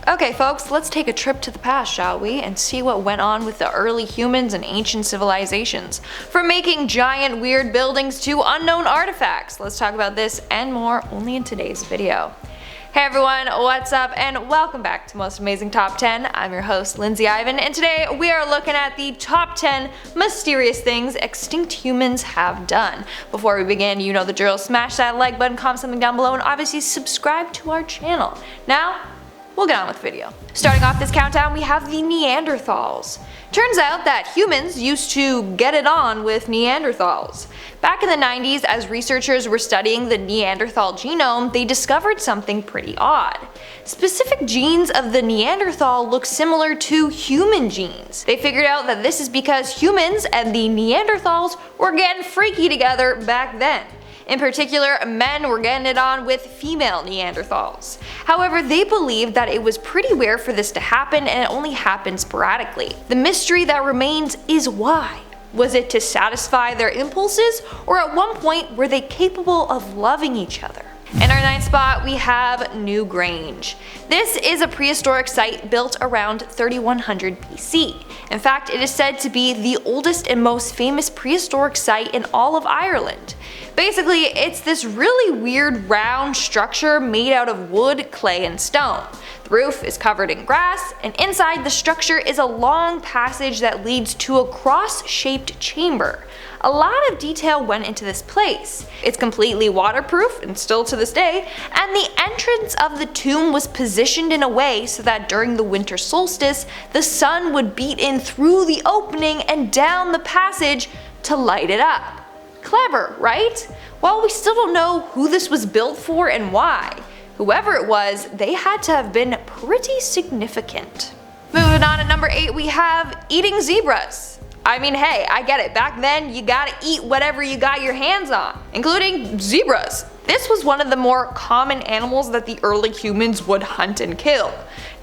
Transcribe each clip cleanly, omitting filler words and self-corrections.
Okay folks, let's take a trip to the past, shall we, and see what went on with the early humans and ancient civilizations. From making giant weird buildings to unknown artifacts, let's talk about this and more only in today's video. Hey everyone, what's up and welcome back to Most Amazing Top 10. I'm your host Lindsay Ivan, and today we are looking at the top 10 mysterious things extinct humans have done. Before we begin, you know the drill, smash that like button, comment something down below, and obviously subscribe to our channel. Now, we'll get on with the video. Starting off this countdown, we have the Neanderthals. Turns out that humans used to get it on with Neanderthals. Back in the 90s, as researchers were studying the Neanderthal genome, they discovered something pretty odd. Specific genes of the Neanderthal look similar to human genes. They figured out that this is because humans and the Neanderthals were getting freaky together back then. In particular, men were getting it on with female Neanderthals. However, they believed that it was pretty rare for this to happen and it only happened sporadically. The mystery that remains is why. Was it to satisfy their impulses, or at one point were they capable of loving each other? In our ninth spot, we have Newgrange. This is a prehistoric site built around 3100 BC. In fact, it is said to be the oldest and most famous prehistoric site in all of Ireland. Basically, it's this really weird round structure made out of wood, clay, and stone. The roof is covered in grass, and inside the structure is a long passage that leads to a cross-shaped chamber. A lot of detail went into this place. It's completely waterproof, and still to this day, and the entrance of the tomb was positioned in a way so that during the winter solstice, the sun would beat in through the opening and down the passage to light it up. Clever, right? Well, we still don't know who this was built for and why. Whoever it was, they had to have been pretty significant. Moving on at number 8, we have eating zebras. I mean, hey, I get it. Back then, you gotta eat whatever you got your hands on, including zebras. This was one of the more common animals that the early humans would hunt and kill.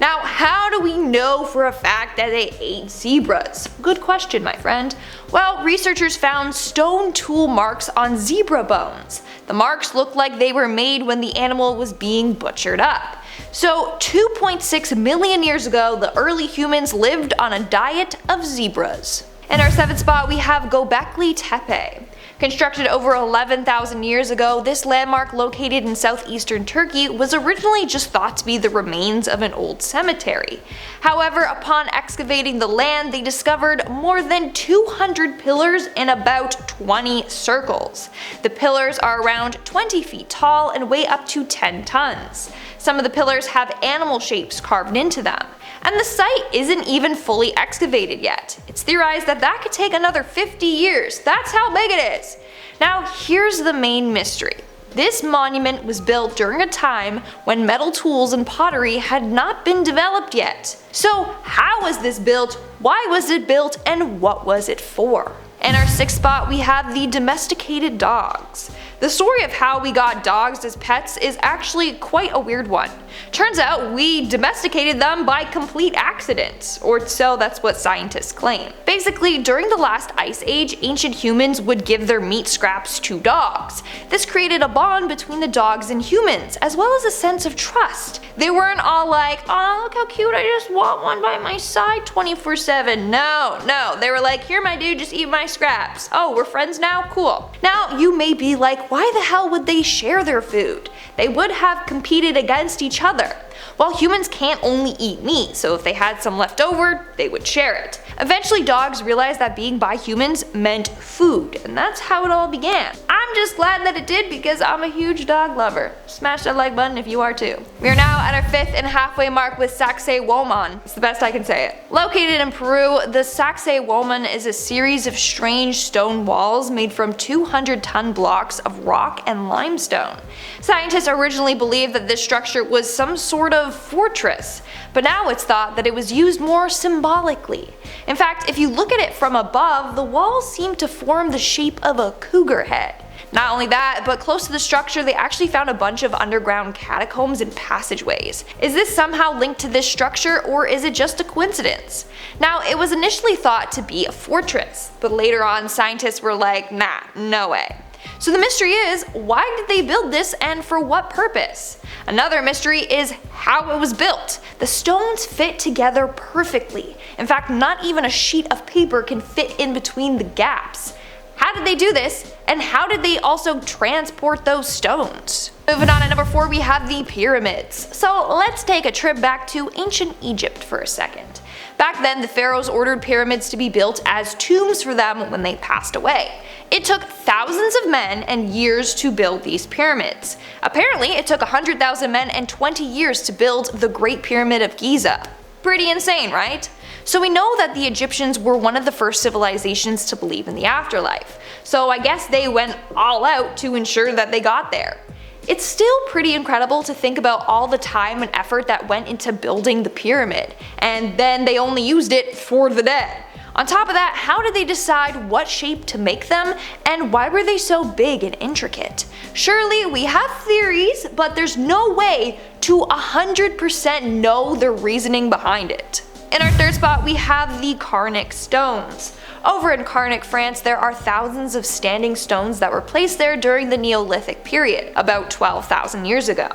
Now, how do we know for a fact that they ate zebras? Good question, my friend. Well, researchers found stone tool marks on zebra bones. The marks looked like they were made when the animal was being butchered up. So 2.6 million years ago, the early humans lived on a diet of zebras. In our 7th spot, we have Gobekli Tepe. Constructed over 11,000 years ago, this landmark located in southeastern Turkey was originally just thought to be the remains of an old cemetery. However, upon excavating the land, they discovered more than 200 pillars in about 20 circles. The pillars are around 20 feet tall and weigh up to 10 tons. Some of the pillars have animal shapes carved into them. And the site isn't even fully excavated yet. It's theorized that that could take another 50 years. That's how big it is. Now here's the main mystery. This monument was built during a time when metal tools and pottery had not been developed yet. So how was this built, why was it built, and what was it for? In our 6th spot, we have the domesticated dogs. The story of how we got dogs as pets is actually quite a weird one. Turns out we domesticated them by complete accident, or so that's what scientists claim. Basically, during the last ice age, ancient humans would give their meat scraps to dogs. This created a bond between the dogs and humans, as well as a sense of trust. They weren't all like, oh look how cute, I just want one by my side 24/7. No, they were like, here my dude, just eat my scraps. Oh, we're friends now? Cool. Now you may be like, why the hell would they share their food? They would have competed against each other. Well, humans can't only eat meat, so if they had some left over, they would share it. Eventually, dogs realized that being by humans meant food, and that's how it all began. I'm just glad that it did because I'm a huge dog lover. Smash that like button if you are too. We are now at our 5th and halfway mark with Sacsayhuaman. It's the best I can say it. Located in Peru, the Sacsayhuaman is a series of strange stone walls made from 200-ton blocks of rock and limestone. Scientists originally believed that this structure was some sort of fortress, but now it's thought that it was used more symbolically. In fact, if you look at it from above, the walls seem to form the shape of a cougar head. Not only that, but close to the structure they actually found a bunch of underground catacombs and passageways. Is this somehow linked to this structure, or is it just a coincidence? Now, it was initially thought to be a fortress, but later on scientists were like, nah, no way. So the mystery is, why did they build this and for what purpose? Another mystery is how it was built. The stones fit together perfectly. In fact, not even a sheet of paper can fit in between the gaps. How did they do this, and how did they also transport those stones? Moving on to number 4, we have the pyramids. So let's take a trip back to ancient Egypt for a second. Back then, the pharaohs ordered pyramids to be built as tombs for them when they passed away. It took thousands of men and years to build these pyramids. Apparently, it took 100,000 men and 20 years to build the Great Pyramid of Giza. Pretty insane, right? So we know that the Egyptians were one of the first civilizations to believe in the afterlife. So I guess they went all out to ensure that they got there. It's still pretty incredible to think about all the time and effort that went into building the pyramid, and then they only used it for the dead. On top of that, how did they decide what shape to make them, and why were they so big and intricate? Surely we have theories, but there's no way to 100% know the reasoning behind it. In our third spot, we have the carnac stones. Over in Carnac, France, there are thousands of standing stones that were placed there during the Neolithic period, about 12,000 years ago.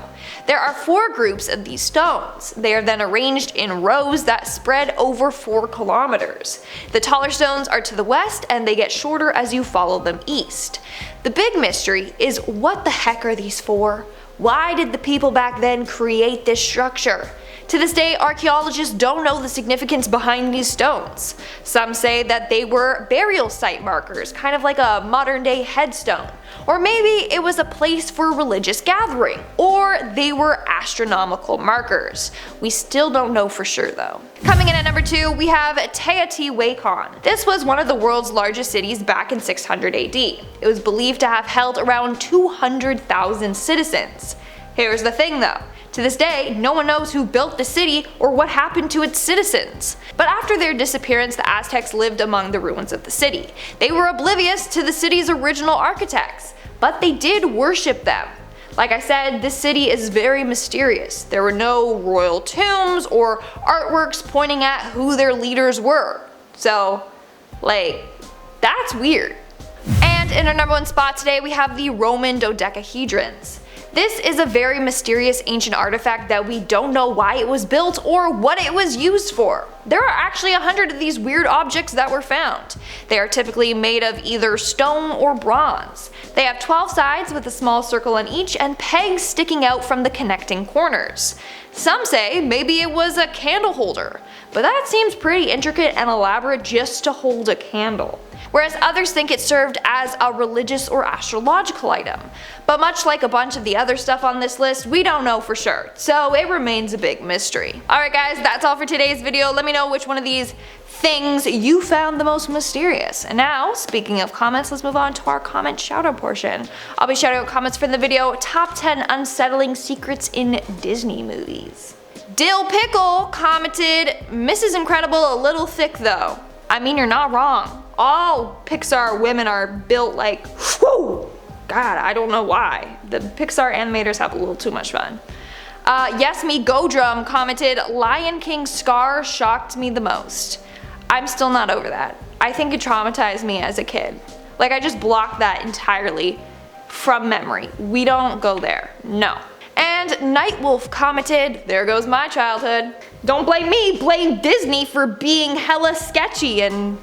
There are 4 groups of these stones. They are then arranged in rows that spread over 4 kilometers. The taller stones are to the west, and they get shorter as you follow them east. The big mystery is, what the heck are these for? Why did the people back then create this structure? To this day, archaeologists don't know the significance behind these stones. Some say that they were burial site markers, kind of like a modern day headstone. Or maybe it was a place for religious gathering. Or they were astronomical markers. We still don't know for sure though. Coming in at number 2, we have Teotihuacan. This was one of the world's largest cities back in 600 AD. It was believed to have held around 200,000 citizens. Here's the thing though. To this day, no one knows who built the city or what happened to its citizens. But after their disappearance, the Aztecs lived among the ruins of the city. They were oblivious to the city's original architects, but they did worship them. Like I said, this city is very mysterious. There were no royal tombs or artworks pointing at who their leaders were. So, that's weird. And in our number 1 spot today, we have the Roman dodecahedrons. This is a very mysterious ancient artifact that we don't know why it was built or what it was used for. There are actually 100 of these weird objects that were found. They are typically made of either stone or bronze. They have 12 sides with a small circle on each and pegs sticking out from the connecting corners. Some say maybe it was a candle holder, but that seems pretty intricate and elaborate just to hold a candle. Whereas others think it served as a religious or astrological item. But much like a bunch of the other stuff on this list, we don't know for sure, so it remains a big mystery. Alright guys, that's all for today's video. Let me know which one of these things you found the most mysterious. And now, speaking of comments, let's move on to our comment shoutout portion. I'll be shouting out comments from the video, Top 10 Unsettling Secrets in Disney Movies. Dill Pickle commented, Mrs. Incredible a little thick though. I mean, you're not wrong. All Pixar women are built like, whoo! God, I don't know why. The Pixar animators have a little too much fun. Yes Me Go Drum commented, Lion King Scar shocked me the most. I'm still not over that. I think it traumatized me as a kid. Like, I just blocked that entirely from memory. We don't go there. No. And Nightwolf commented, there goes my childhood. Don't blame me, blame Disney for being hella sketchy and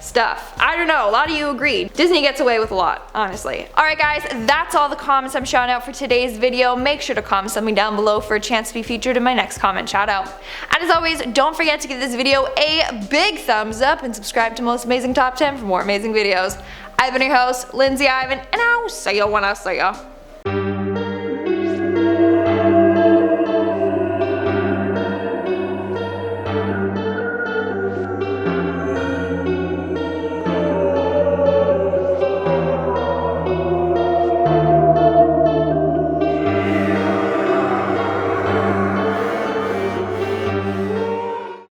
stuff. I don't know, a lot of you agreed. Disney gets away with a lot, honestly. Alright guys, that's all the comments I'm shouting out for today's video. Make sure to comment something down below for a chance to be featured in my next comment shout out. And as always, don't forget to give this video a big thumbs up and subscribe to Most Amazing Top 10 for more amazing videos. I've been your host, Lindsay Ivan, and I'll see you when I see ya.